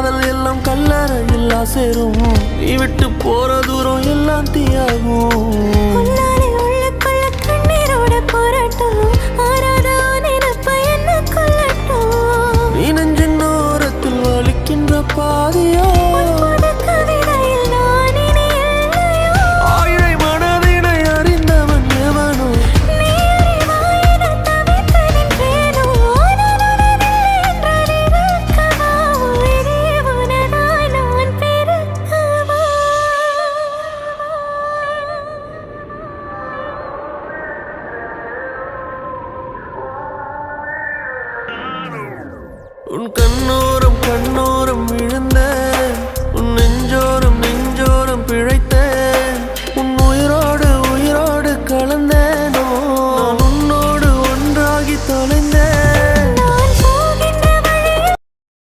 காதல் எல்லாம் கல்லறை எல்லாம் சேரும். நீ விட்டு போற தூரம் எல்லாம் தீயாகும். நீ நெஞ்சின் ஓரத்தில் வலிக்கின்ற பாதியோ ஆயிரை மனதினை அறிந்தவன் எவனோ. உன் கண்ணோரம் கண்ணோரம் விழுந்த